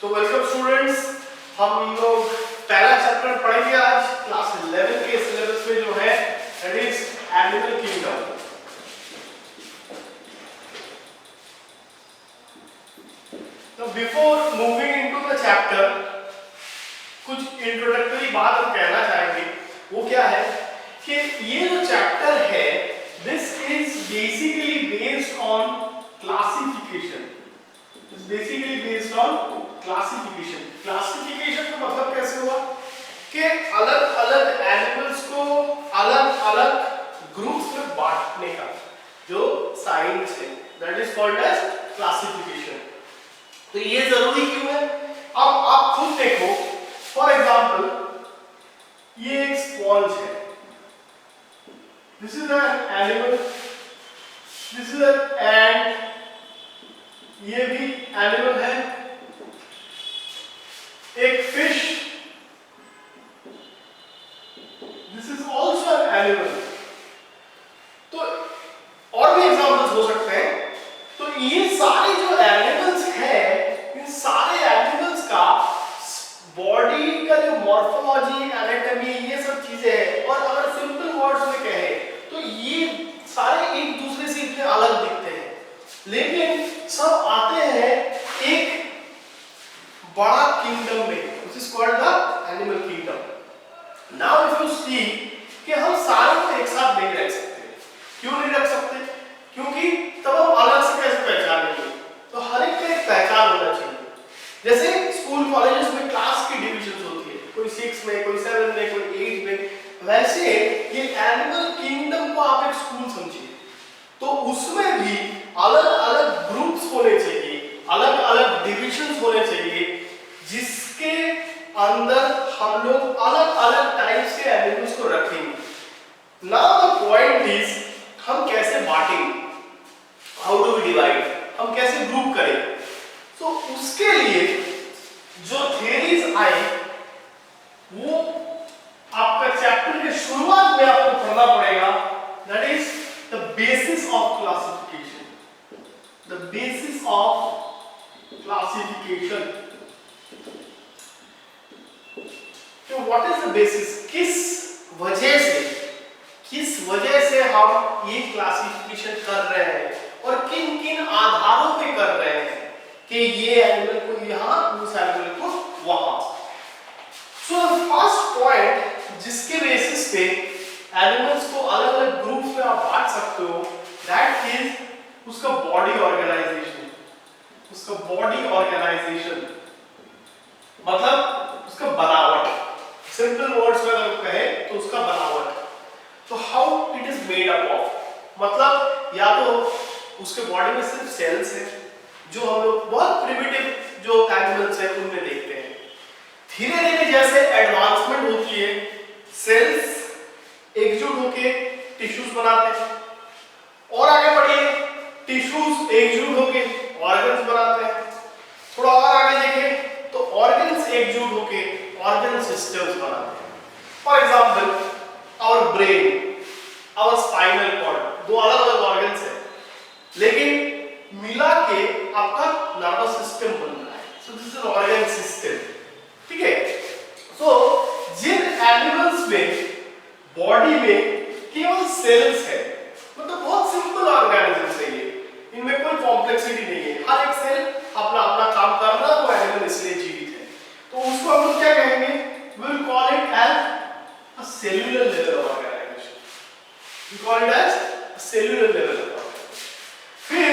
तो welcome students, हम लोग पहला चैप्टर पढ़ेंगे आज क्लास 11 के सिलेबस में जो है दैट इज एनिमल किंगडम। तो before moving into the chapter कुछ इंट्रोडक्टरी बात हम कहना चाहेंगे। वो क्या है कि ये जो चैप्टर है this is basically based on classification. It's basically based on classification. Classification का मतलब कैसे हुआ कि अलग अलग एनिमल्स को अलग अलग ग्रुप्स में बांटने का जो साइंस है that is called as classification. तो ये जरूरी क्यों है? अब आप खुद देखो, फॉर एग्जांपल ये एक स्पॉन्ज है, this is an animal, this is an ant, ये भी एनिमल है, एक fish, this is also an animal. तो और भी एग्जांपल्स हो सकते हैं। तो ये सारे जो एनिमल्स हैं, इन सारे एनिमल्स का बॉडी का जो मॉर्फोलॉजी, एनाटॉमी, ये सब चीजें हैं। और अगर सिंपल वर्ड्स में कहें तो ये सारे एक दूसरे से इतने अलग दिखते हैं, लेकिन सब आते हैं एक बड़ा किंगडम में, which is called the animal kingdom. Now if you see कि हम सारे को एक साथ नहीं रख सकते। क्यों नहीं रख सकते? क्योंकि तब हम अलग से कैसे पहचानेंगे? तो हर एक का एक पहचान होना चाहिए। जैसे स्कूल कॉलेजेस में क्लास की डिविजन होती है, कोई 6 में, कोई 7 में, कोई 8 में, वैसे ये एनिमल किंगडम को आप एक स्कूल समझिए। तो उसमें भी अलग अलग ग्रुप्स होने चाहिए, अलग अलग डिविजन्स होने चाहिए, जिसके अंदर हम लोग अलग अलग टाइप्स के एनिमल्स को रखेंगे। नाउ द पॉइंट इज हम कैसे बांटेंगे, हाउ डू वी डिवाइड, हम कैसे ग्रुप करें? तो उसके लिए जो थियरीज आई वो आपका चैप्टर के शुरुआत में आपको पढ़ना पड़ेगा। That is the basis of classification. The basis of classification. तो व्हाट इज द बेसिस? किस वजह से हम ये क्लासिफिकेशन कर रहे हैं और किन किन आधारों पे कर रहे हैं कि ये एनिमल को यहां, उस एनिमल को वहां। सो द फर्स्ट पॉइंट जिसके बेसिस पे एनिमल्स को अलग अलग ग्रुप्स में आप बांट सकते हो दैट इज उसका बॉडी ऑर्गेनाइजेशन। उसका बॉडी ऑर्गेनाइजेशन मतलब उसका बनावट। सिंपल वर्ड्स में अगर कहें तो उसका बनावट। तो how it is made up of, मतलब या तो उसके बॉडी में सिर्फ सेल्स है, जो हम लोग बहुत प्रिमिटिव जो एनिमल्स हैं उनमें देखते हैं। धीरे धीरे जैसे एडवांसमेंट होती है, सेल्स एकजुट होके टिश्यूज बनाते हैं, और आगे बढ़िए टिश्यूज एकजुट होके ऑर्गन्स बनाते हैं। थोड़ा और आगे देखें तो ऑर्गन्स एकजुट होके ऑर्गन सिस्टम्स बनाते हैं। For example our brain, our spinal cord, दो अलग अलग ऑर्गन्स हैं, लेकिन मिला के आपका नर्वस सिस्टम बन रहा है। सो दिस इज ऑर्गन सिस्टम। ठीक है? सो जिन एनिमल्स में बॉडी में केवल सेल्स है, मतलब बहुत सिंपल ऑर्गेनिजम्स है ये, इनमें कोई कॉम्प्लेक्सिटी नहीं है, हर एक सेल अपना अपना काम कर रहा है, वो एनिमल इसलिए जीवित है। तो उसको हम लोग क्या कहेंगे? we will call it as a cellular level of organization. We call it as a cellular level of organization. फिर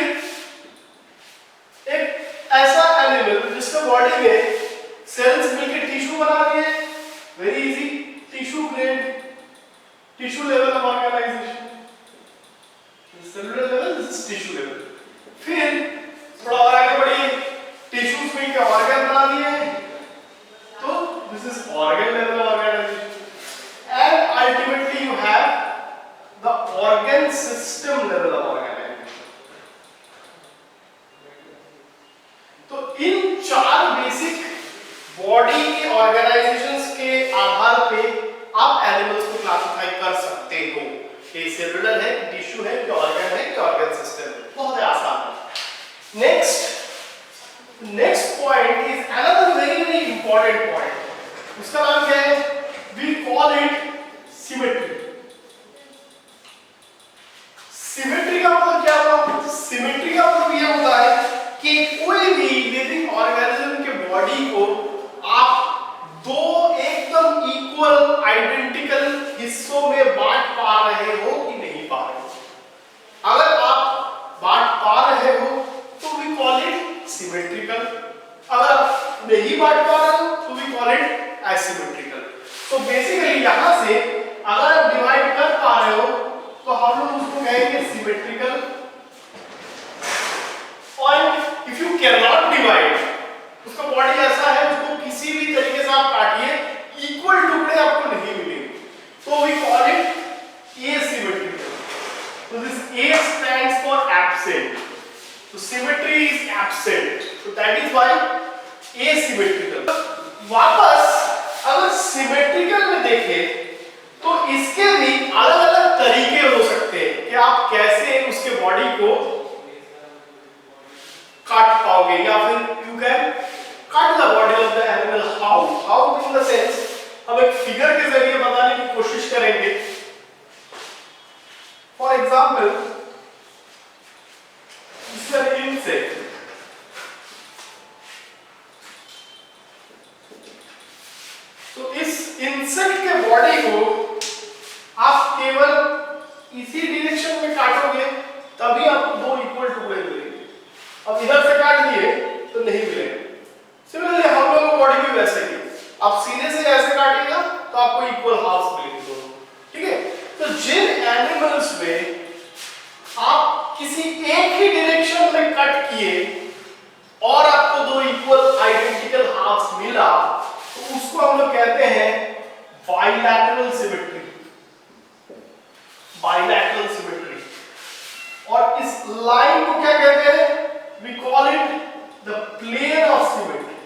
एक ऐसा एनिमल जिसका बॉडी में सेल्स मिलकर टिश्यू बना रही है, very easy, tissue grade, tissue level of organization. Cellular level, this is tissue level. फिर थोड़ा और आगे बढ़िए, टिश्यूज मिलकर ऑर्गन बना दिए, तो this is organ level organization, and ultimately you have the organ system level of organization. तो इन चार बेसिक बॉडी के ऑर्गेनाइजेशंस के आधार पे आप एनिमल्स को क्लासिफाई कर सकते हो कि सेलुलर है, टिश्यू है, कि ऑर्गन है, कि ऑर्गन सिस्टम है। बहुत आसान है। नेक्स्ट पॉइंट इज अनदर उसका नाम क्या है? We call it symmetry. Symmetry का मतलब क्या हुआ? सिमेट्री का मतलब ये होता है कि कोई भी लिविंग ऑर्गेनिज्म के बॉडी को आप दो एकदम इक्वल आइडेंटिकल हिस्सों में बांट पा रहे हो कि नहीं पा रहे हो। अगर आप बांट पा रहे हो तो वी कॉल इट सिमेट्रिकल, अगर आप नहीं बांट पा रहे हो तो वी कॉल इट एसिमेट्रिकल। तो बेसिकली यहां से अगर आप डिवाइड कर पा रहे हो तो हम लोग उसको कहेंगे सिमेट्रिकल, और if you can not divide, उसका बॉडी ऐसा है उसको किसी भी तरीके से आप काटिए इक्वल टुकड़े आपको नहीं मिलेंगे, तो we call it asymmetrical. So this A stands for absent. So symmetry is absent. So that is why asymmetrical. वापस अगर symmetrical में देखें तो इसके भी अलग-अलग तरीके हो सकते हैं कि आप कैसे उसके बॉडी को काट पाओगे, या फिर you can cut the body of the animal. How in the sense हम एक फिगर के जरिए बताने की कोशिश करेंगे. For example, this is an insect. तो इस इंसेक्ट के बॉडी को आप केवल इसी डायरेक्शन में काटोगे तभी आपको दो इक्वल टुकड़े मिलेंगे. अब इधर से काट दिए तो नहीं मिलेंगे. सिमिलरली हम लोगों की बॉडी भी वैसे ही, आप सीधे से ऐसे काटिएगा तो आपको इक्वल हाफ्स मिलेंगे दोनों. ठीक है. तो जिन एनिमल्स में आप किसी एक ही डायरेक्शन में कट किए और आपको दो इक्वल आइडेंटिकल हाफ्स मिला तो उसको हम लोग कहते हैं बाइलैटरल सिमेट्री. Bilateral symmetry. और इस लाइन को क्या कहते हैं? We call it the plane of symmetry.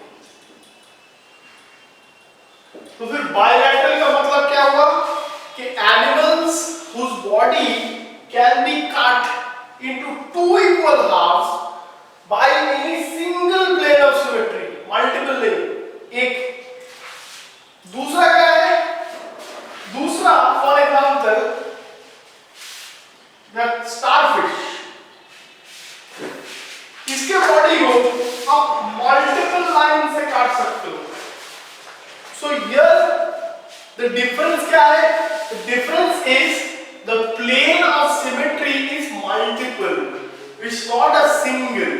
तो फिर बाइलैटरल का मतलब क्या हुआ कि animals whose body can be cut into two equal halves by any single plane of symmetry, multiple plane. एक दूसरा क्या है? दूसरा फॉर एग्जांपल द स्टारफिश, इसके बॉडी को आप मल्टीपल लाइन से काट सकते हो. सो हियर the difference क्या है? The difference is the plane of symmetry is multiple, it's not a single.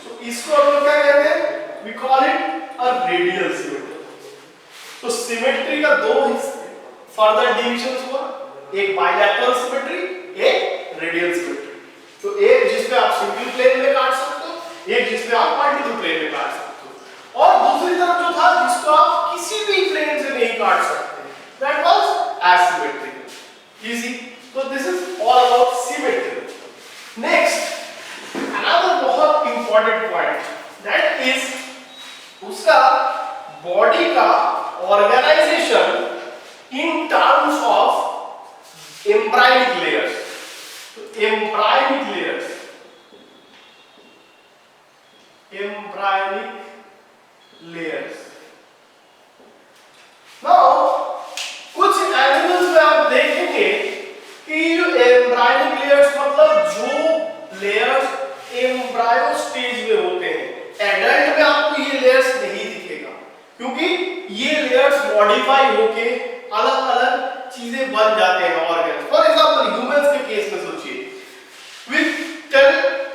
So इसको हम लोग क्या कहते हैं? We call it a radial symmetry. तो symmetry का दो further divisions हुआ, एक bilateral symmetry, एक radial symmetry. तो एक जिसमें आप single plane में काट सकते हो, एक जिसमें आप multiple plane में काट सकते हो, और दूसरी तरफ जो था जिसको आप किसी भी plane से नहीं काट सकते, that was asymmetrical. Easy. So this is all about symmetry. Next, another बहुत important point, that is उसका body का organization in terms of embryonic layers. So embryonic layers. Embryonic layers. Now कुछ एनिमल्स में आप देखेंगे कि जो एम्ब्रायोनिक लेयर्स मतलब जो लेयर्स एम्ब्रायो स्टेज में होते हैं, एडल्ट में आपको ये लेयर्स नहीं दिखेगा क्योंकि ये लेयर्स मॉडिफाई होके अलग-अलग चीजें बन जाते हैं ऑर्गन्स. फॉर एग्जांपल ह्यूमंस के केस में सोचिए, with tail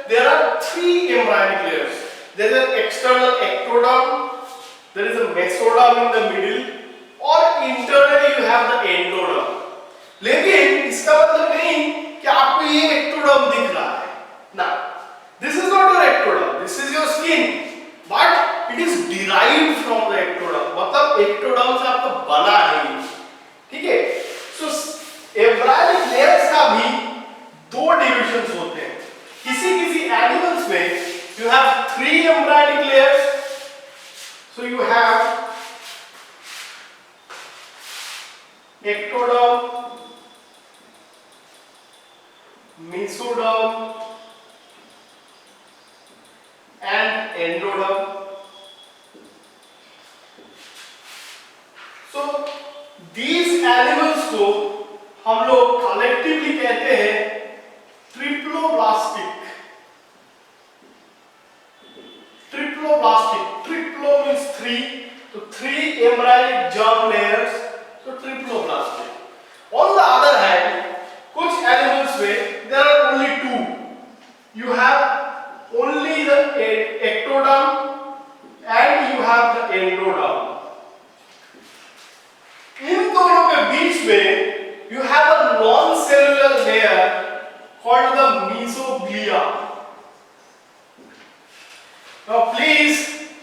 there are 3 embryonic layers. There is an external ectoderm, there is a mesoderm in the middle, और internally you have the endoderm. लेकिन इसका मतलब नहीं कि आपको ये एक्टोडर्म दिख रहा है ना. This is not your ectoderm, this is your skin, but it is derived from the ectoderm. मतलब एक्टोडर्म से आपको बना है. ठीक है. सो एम्ब्रायोनिक लेयर्स का भी दो डिविजन्स होते हैं. किसी एनिमल्स में you have 3 embryonic layers. So you have ectoderm, mesoderm and endoderm. तो these animals को हम लोग कलेक्टिवली कहते हैं ट्रिप्लोब्लास्टिक। ट्रिप्लोब्लास्टिक, ट्रिप्लो means three, तो three embryonic germ layers, तो triploblastic. On the other hand, कुछ animals में there are only two. You have only the ectoderm and you have the endoderm. इन दोनों के बीच में you have a non-cellular layer called the mesoglea. Now please,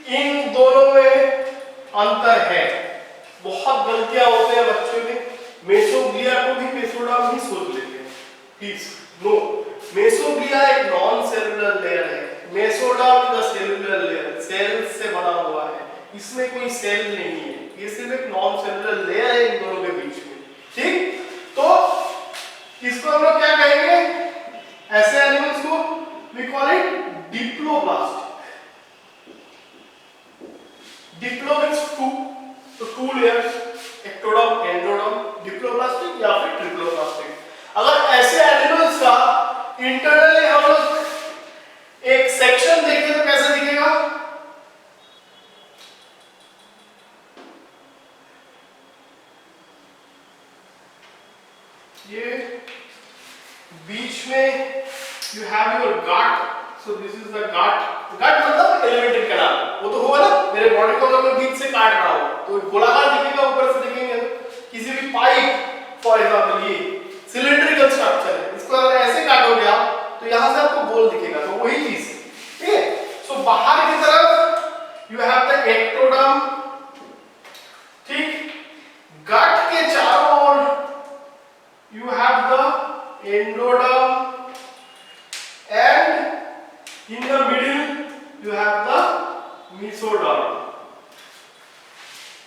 इन दोनों में अंतर है। बहुत गलतियां होते हैं बच्चों में, मेसोग्लिया को भी मेसोडर्म ही सोच लेते हैं। प्लीज नो, मेसोग्लिया एक नॉन सेलुलर लेयर है, mesoderm is a cellular layer, cell से बना हुआ है, इसमें कोई सेल नहीं है, ये सिर्फ एक नॉन सेलुलर लेयर है इन दोनों के बीच में। ठीक, तो इसको हम लोग क्या कहेंगे, ऐसे एनिमल्स को we call it diploblast. Diplo means two, तो two layers, ectoderm, endoderm, diploblastic या फिर ट्रिप्लोब्लास्टिक। अगर ऐसे एनिमल्स का इंटरनली हम लोग एक सेक्शन देखें तो कैसे दिखेगा, ये बीच में you have your gut, so this is the gut. gut मतलब एलिमेंट्री कैनाल, वो तो होगा ना, मेरे बॉडी को अगर मैं बीच से काट रहा हूँ तो गोलाकार दिखेगा, ऊपर से दिखेंगे किसी भी पाइप, फॉर एग्जांपल ये सिलिंड्रिकल स्ट्रक्चर है, इसको अगर ऐसे काटोगे आप तो यहाँ से आपको गोल दिखेगा, तो वही चीज है। ठीक है, सो बाहर की तरफ you have the ectoderm, ठीक, गट के चारों ओर you have the endoderm and in the middle you have the mesoderm.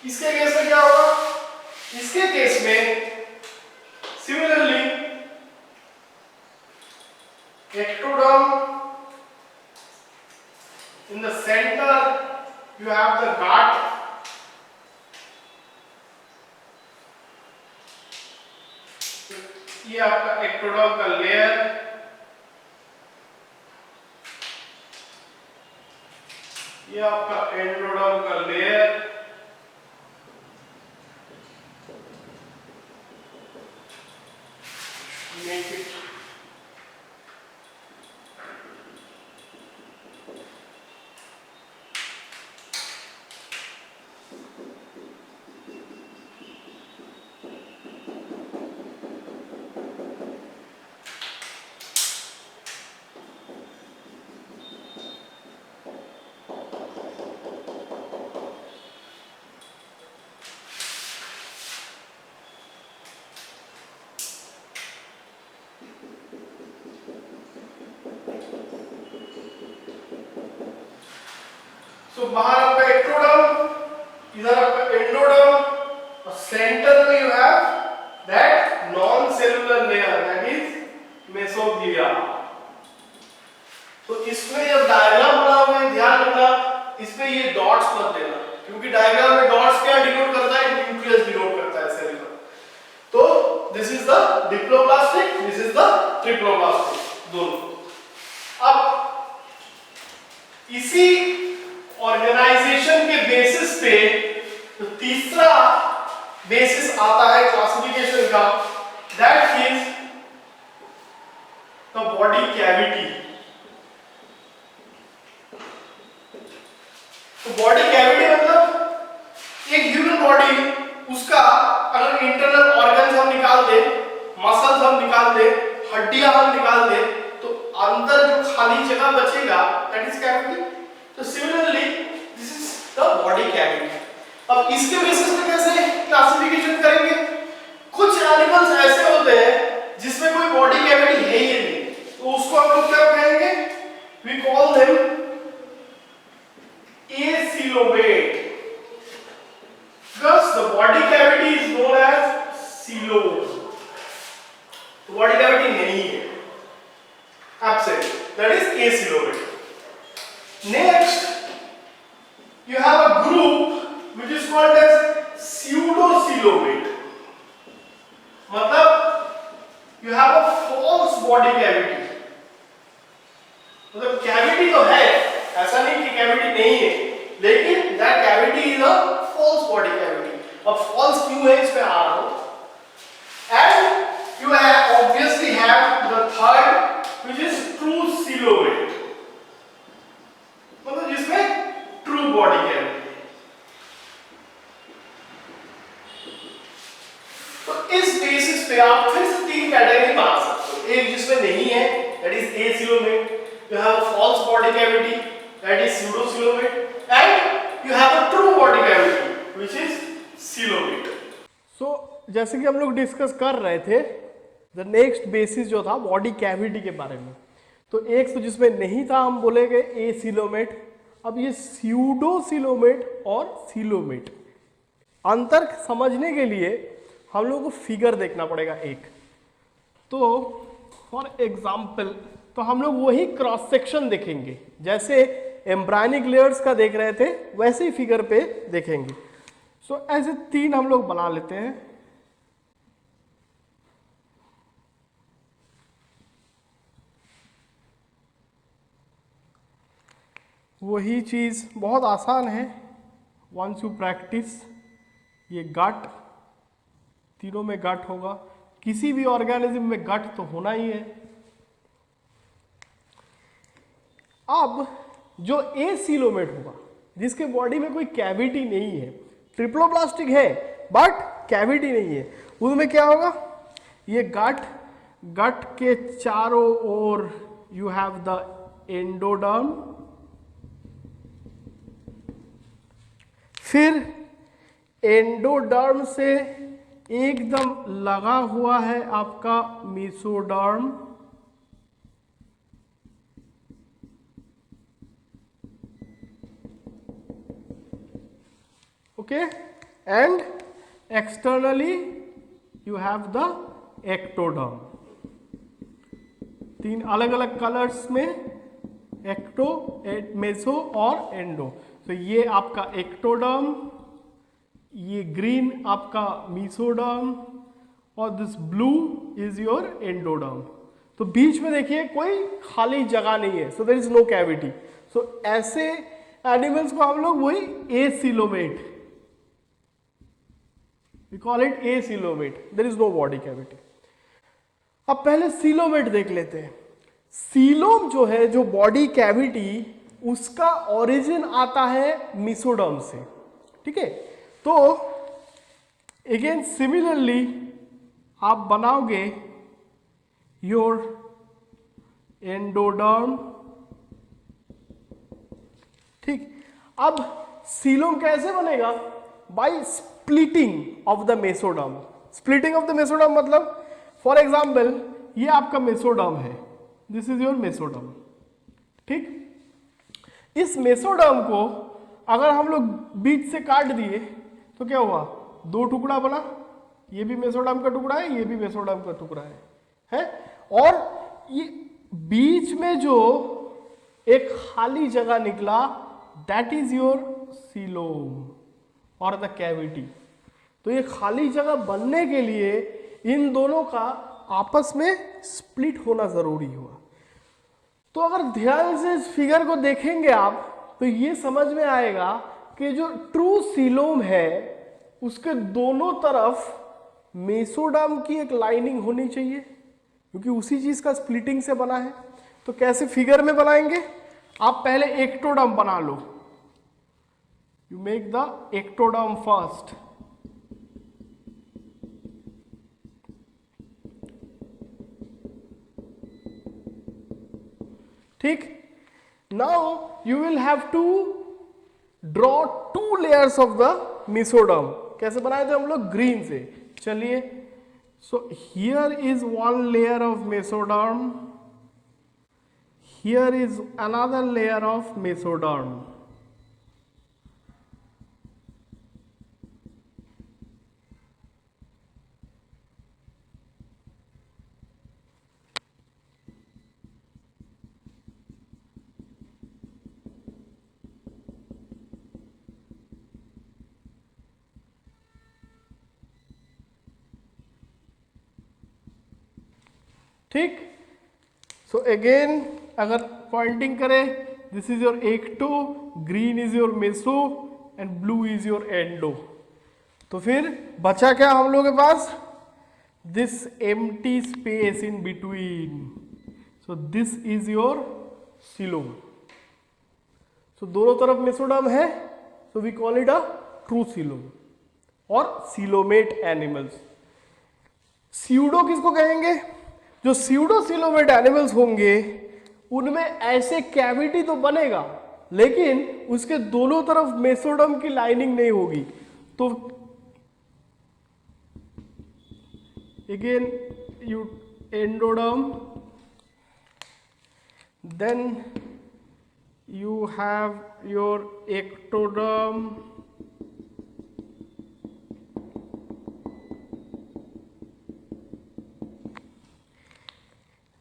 इसके केस में क्या होगा, इसके केस में similarly ectoderm, in the center you have the gut, ये आपका एक्टोडर्म का लेयर, ये आपका एंडोडर्म का लेयर, मेक इट तो बाहर आपका एक्टोडर्म, इधर आपका एंडोडर्म, और सेंटर में you have that non cellular layer that is mesoglea. तो इसमें जब डायग्राम बना हुआ है, ध्यान रखना इसमें ये डॉट्स मत देना, क्योंकि डायग्राम में डॉट्स क्या डिनोट करता है, न्यूक्लियस डिनोट करता है सेल का। तो this is the diploblastic, this is the triploblastic, दोनों। अब इसी ऑर्गेनाइजेशन के बेसिस पे तो तीसरा बेसिस आता है क्लासिफिकेशन का, that is the body cavity. तो बॉडी कैविटी मतलब एक ह्यूमन बॉडी, उसका अगर इंटरनल ऑर्गन्स हम निकाल दे, मसल्स हम निकाल दे, हड्डियां हम निकाल दे, तो अंदर जो खाली जगह बचेगा दैट इज कैविटी। तो similarly this is the body cavity. अब इसके बेसिस पे कैसे क्लासिफिकेशन करेंगे, कुछ एनिमल्स ऐसे होते हैं जिसमें कोई बॉडी कैविटी है ही नहीं, तो उसको हम लोग क्या कहेंगे, we call them acoelomate, because the body cavity is known as coelom, तो बॉडी कैविटी नहीं है, absent, that is acoelomate. Next, you have a group which is called as pseudocoelom. false body cavity. अब false क्यों है इस पे आ रहा हूं. And you obviously have the third, which is true coelomate. मतलब जिसमें true body cavity. तो इस बेसिस पे आप फिर से तीन कैटेगरी बना सकते हो. एक जिसमें नहीं है, that is acoelomate. You have a false body cavity, that is pseudocoelomate, and you have a true body cavity, which is coelomate. So जैसे कि हम लोग डिस्कस कर रहे थे, द नेक्स्ट बेसिस जो था बॉडी कैविटी के बारे में. तो एक तो जिसमें नहीं था हम बोलेंगे एसीलोमेट. अब ये स्यूडोसीलोमेट और सीलोमेट, अंतर समझने के लिए हम लोग को फिगर देखना पड़ेगा एक. तो फॉर एग्जाम्पल तो हम लोग वही क्रॉस सेक्शन देखेंगे जैसे एम्ब्रायनिक लेयर्स का देख रहे थे, वैसे ही फिगर पे देखेंगे. सो ऐसे तीन हम लोग बना लेते हैं. वही चीज बहुत आसान है वंस यू प्रैक्टिस. ये गट, तीनों में गट होगा. किसी भी ऑर्गेनिज्म में गट तो होना ही है. अब जो एसीलोमेट होगा जिसके बॉडी में कोई कैविटी नहीं है, ट्रिप्लोप्लास्टिक है बट कैविटी नहीं है, उसमें क्या होगा, ये गट के चारों ओर यू हैव द एंडोडर्म. फिर एंडोडर्म से एकदम लगा हुआ है आपका mesoderm. Okay, and externally you have the ectoderm. तीन अलग अलग कलर्स में, एक्टो, मेसो और एंडो. तो ये आपका एक्टोडर्म, ये ग्रीन आपका मेसोडर्म और this blue is your endoderm. तो बीच में देखिए कोई खाली जगह नहीं है, so there is no cavity. So ऐसे एनिमल्स को हम लोग वही acoelomate, we call it acoelomate, there is no body cavity. अब पहले सीलोमेट देख लेते हैं. सीलोम जो है, जो बॉडी कैविटी, उसका ओरिजिन आता है मेसोडर्म से. ठीक है, तो अगेन सिमिलरली आप बनाओगे योर एंडोडर्म. ठीक, अब सीलोम कैसे बनेगा, by splitting of the mesoderm. Splitting of the mesoderm मतलब फॉर एग्जाम्पल ये आपका मेसोडर्म है, दिस इज योर मेसोडर्म. ठीक, इस मेसोडर्म को अगर हम लोग बीच से काट दिए तो क्या हुआ, दो टुकड़ा बना. ये भी मेसोडर्म का टुकड़ा है, ये भी मेसोडर्म का टुकड़ा है. और ये बीच में जो एक खाली जगह निकला, दैट इज योर सीलोम और द कैविटी. तो ये खाली जगह बनने के लिए इन दोनों का आपस में स्प्लिट होना जरूरी हुआ. तो अगर ध्यान से इस फिगर को देखेंगे आप तो ये समझ में आएगा कि जो ट्रू सीलोम है उसके दोनों तरफ मेसोडर्म की एक लाइनिंग होनी चाहिए, क्योंकि उसी चीज का स्प्लिटिंग से बना है. तो कैसे फिगर में बनाएंगे, आप पहले एक्टोडर्म बना लो. You make the ectoderm first. ठीक, now you will have to draw two layers of the mesoderm. कैसे बनाए थे हम लोग, ग्रीन से. चलिए, so here is one layer of mesoderm, here is another layer of mesoderm. ठीक, सो अगेन अगर पॉइंटिंग करें, this is your ecto, green is your meso, and blue is your endo. तो फिर बचा क्या हम लोग के पास, this empty space in between, so this is your coelom. So दोनों तरफ मेसोडर्म है, so we call it a true coelom और सीलोमेट एनिमल्स। स्यूडो किसको कहेंगे, जो स्यूडो सीलोमेट एनिमल्स होंगे उनमें ऐसे कैविटी तो बनेगा लेकिन उसके दोनों तरफ मेसोडर्म की लाइनिंग नहीं होगी। तो again you endoderm, then you have your ectoderm,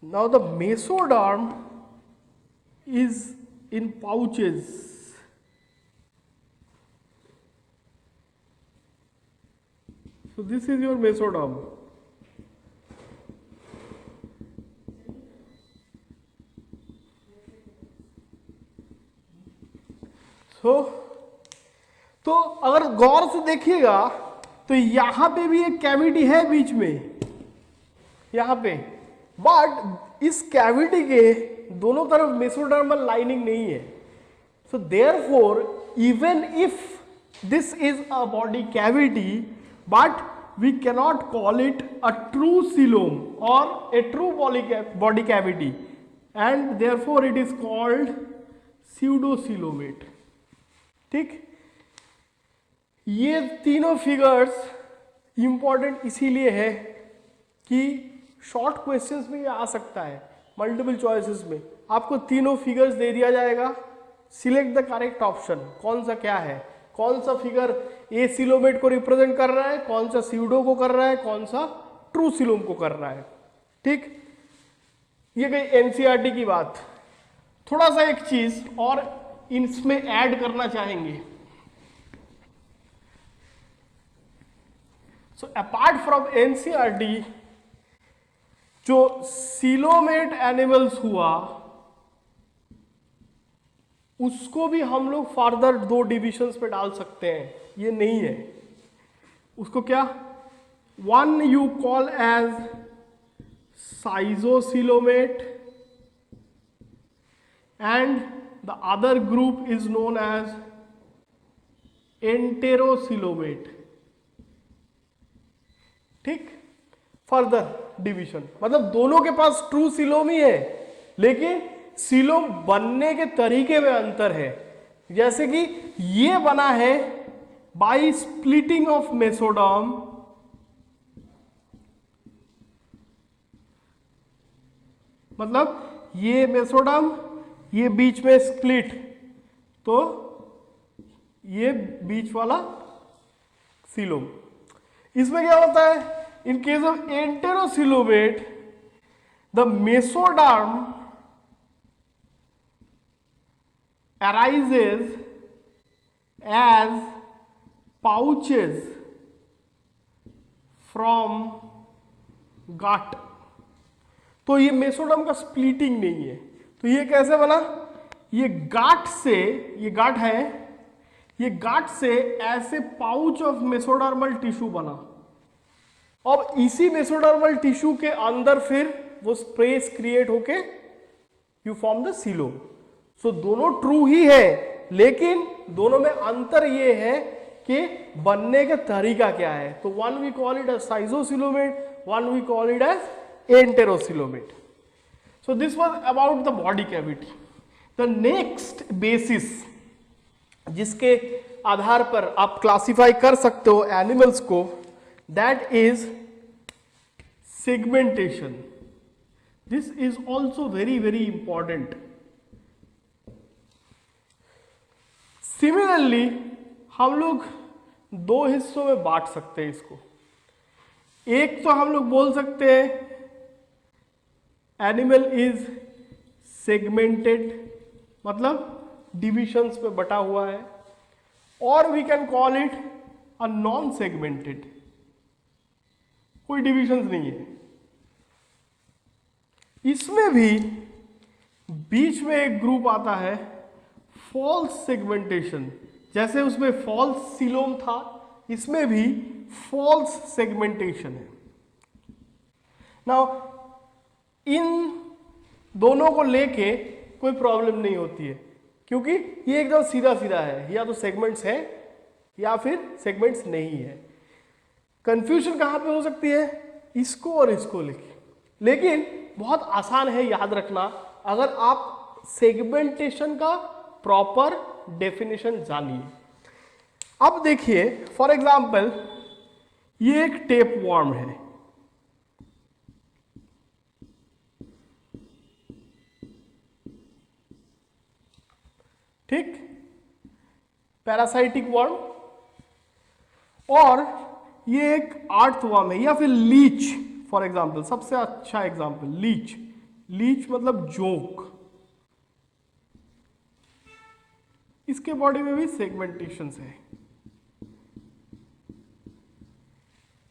now the mesoderm is in pouches, so this is your mesoderm. तो अगर गौर से देखिएगा तो यहां पे भी एक कैविटी है बीच में, यहां पे, बट इस कैविटी के दोनों तरफ मेसोडर्मल लाइनिंग नहीं है। So therefore even if this is a body cavity but we cannot call it a true coelom और a true body cavity and therefore it is called pseudocoelomate. ठीक, ये तीनों फिगर्स इंपॉर्टेंट इसीलिए है कि short questions में ये आ सकता है, मल्टीपल चॉइसेस में आपको तीनों फिगर्स दे दिया जाएगा, सिलेक्ट द करेक्ट ऑप्शन, कौन सा क्या है, कौन सा फिगर ए सीलोमेट को रिप्रेजेंट कर रहा है, कौन सा स्यूडो को कर रहा है, कौन सा ट्रू सीलोम को कर रहा है। ठीक, ये गई एनसीईआरटी की बात। थोड़ा सा एक चीज और इसमें ऐड करना चाहेंगे। सो अपार्ट फ्रॉम एनसीईआरटी जो सीलोमेट एनिमल्स हुआ उसको भी हम लोग फर्दर दो डिविजन्स पे डाल सकते हैं, ये नहीं है। उसको क्या, one you call as schizocoelomate and the other group is known as enterocoelomate. ठीक, फर्दर डिवीजन मतलब दोनों के पास ट्रू सीलोम ही है लेकिन सीलोम बनने के तरीके में अंतर है। जैसे कि ये बना है बाय स्प्लिटिंग ऑफ मेसोडर्म, मतलब ये मेसोडर्म, ये बीच में स्प्लिट, तो ये बीच वाला सीलोम। इसमें क्या होता है, in case of enterocoelomate the mesoderm arises as pouches from gut। तो ये मेसोडर्म का स्प्लिटिंग नहीं है। तो ये कैसे बना, ये गांठ से, ये गांठ है, ये गांठ से ऐसे पाउच ऑफ मेसोडर्मल टिश्यू बना। अब इसी मेसोडर्मल टिश्यू के अंदर फिर वो स्पेस क्रिएट होके you form the coelom. So दोनों ट्रू ही है लेकिन दोनों में अंतर ये है कि बनने का तरीका क्या है। तो one we call it as schizocoelomate, one we call it as enterocoelomate. So this was about the body cavity. The next basis जिसके आधार पर आप क्लासिफाई कर सकते हो एनिमल्स को, that is segmentation. This is also very very important. Similarly हम लोग दो हिस्सों में बांट सकते हैं इसको। एक तो हम लोग बोल सकते हैं एनिमल इज सेगमेंटेड, मतलब डिविजन्स में बटा हुआ है, और we can call it a non segmented, कोई डिविजन्स नहीं है। इसमें भी बीच में एक ग्रुप आता है फॉल्स सेगमेंटेशन। जैसे उसमें फॉल्स सीलोम था, इसमें भी फॉल्स सेगमेंटेशन है। नाउ इन दोनों को लेके कोई प्रॉब्लम नहीं होती है, क्योंकि ये एकदम सीधा सीधा है, या तो सेगमेंट्स है या फिर सेगमेंट्स नहीं है। कंफ्यूजन कहाँ पे हो सकती है? इसको और इसको लेके। लेकिन बहुत आसान है याद रखना, अगर आप सेगमेंटेशन का प्रॉपर डेफिनेशन जानिए। अब देखिए फॉर एग्जांपल ये एक टेप वर्म है, ठीक, पैरासाइटिक वर्म, और ये एक अर्थवर्म है, या फिर लीच फॉर एग्जांपल, सबसे अच्छा एग्जांपल लीच। लीच मतलब जोक। इसके बॉडी में भी सेगमेंटेशंस है,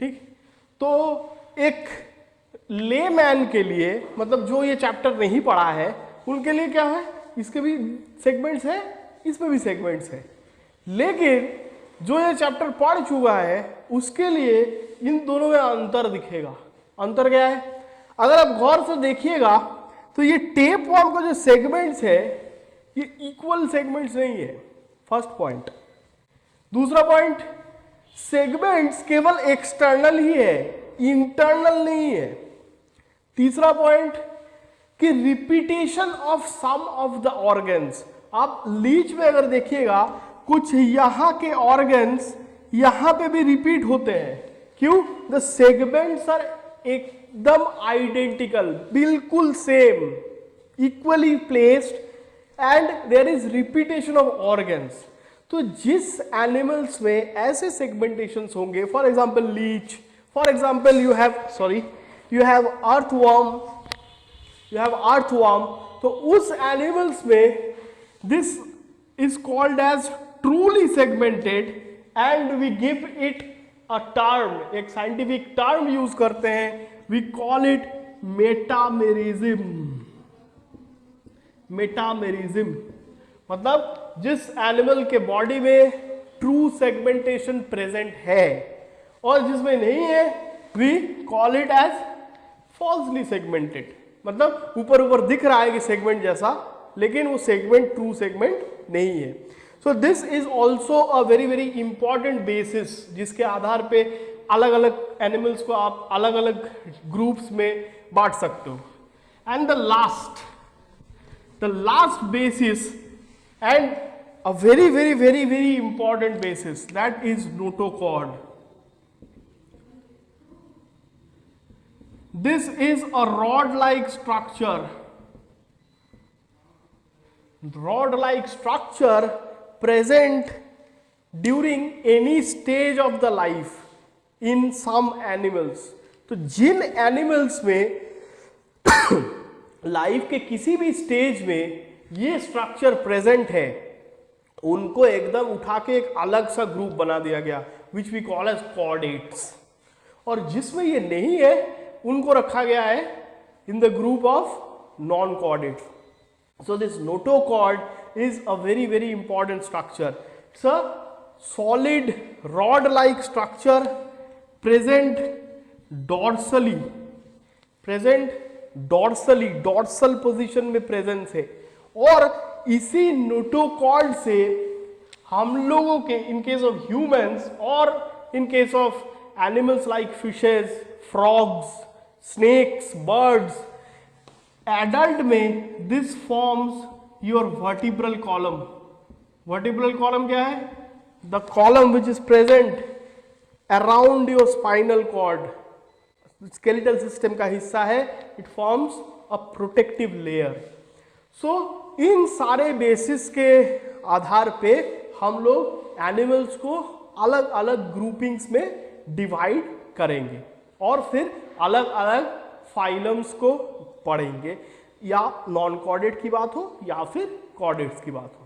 ठीक। तो एक लेमैन के लिए, मतलब जो ये चैप्टर नहीं पढ़ा है उनके लिए क्या है, इसके भी सेगमेंट्स है, इसमें भी सेगमेंट्स है। लेकिन जो ये चैप्टर पढ़ चुका है उसके लिए इन दोनों में अंतर दिखेगा। अंतर क्या है? अगर आप गौर से देखिएगा तो ये टेप वर्म का जो सेगमेंट्स है ये इक्वल सेगमेंट्स नहीं है, फर्स्ट पॉइंट। दूसरा पॉइंट, सेगमेंट्स केवल एक्सटर्नल ही है, इंटरनल नहीं है। तीसरा पॉइंट कि repetition of some of the organs. आप लीच में अगर देखिएगा कुछ यहां के ऑर्गन्स यहां पे भी रिपीट होते हैं। क्यों? द सेगमेंट्स आर एकदम आइडेंटिकल, बिल्कुल same, equally placed, and there is repetition of organs. तो जिस एनिमल्स में ऐसे सेगमेंटेशंस होंगे, for example leech, for example you have earthworm, तो उस एनिमल्स में this is called as truly segmented, and we give it a term, एक scientific term use करते हैं, we call it metamerism. Metamerism मतलब जिस एनिमल के बॉडी में ट्रू सेगमेंटेशन प्रेजेंट है और जिसमें नहीं है, we call it as falsely segmented. मतलब ऊपर ऊपर दिख रहा है कि सेगमेंट जैसा, लेकिन वो सेगमेंट ट्रू सेगमेंट नहीं है। सो this is also a very very important basis, जिसके आधार पे अलग अलग एनिमल्स को आप अलग अलग ग्रुप्स में बांट सकते हो। And the last basis, and a very very very very important basis, that is notochord. This is a rod-like structure. Rod-like structure present during any stage of the life in some animals. तो जिन animals में life के किसी भी stage में ये structure present है, उनको एकदम उठा के एक अलग सा ग्रुप बना दिया गया, which we call as chordates. और जिसमें ये नहीं है उनको रखा गया है in the group of non chordates. So this notochord is a very very important structure. It's a solid rod like structure present dorsal position में प्रेजेंस है। और इसी नोटोकॉर्ड से हम लोगों के, इन केस ऑफ ह्यूमंस और in case of animals like fishes, frogs, snakes, birds, adult में this forms your vertebral column. Vertebral column क्या है? The column which is present around your spinal cord, skeletal system का हिस्सा है। It forms a protective layer. So इन सारे basis के आधार पे हम लोग एनिमल्स को अलग अलग ग्रुपिंग्स में डिवाइड करेंगे और फिर अलग अलग फाइलम्स को पढ़ेंगे, या नॉन कॉर्डेट की बात हो या फिर कॉर्डेट्स की बात हो।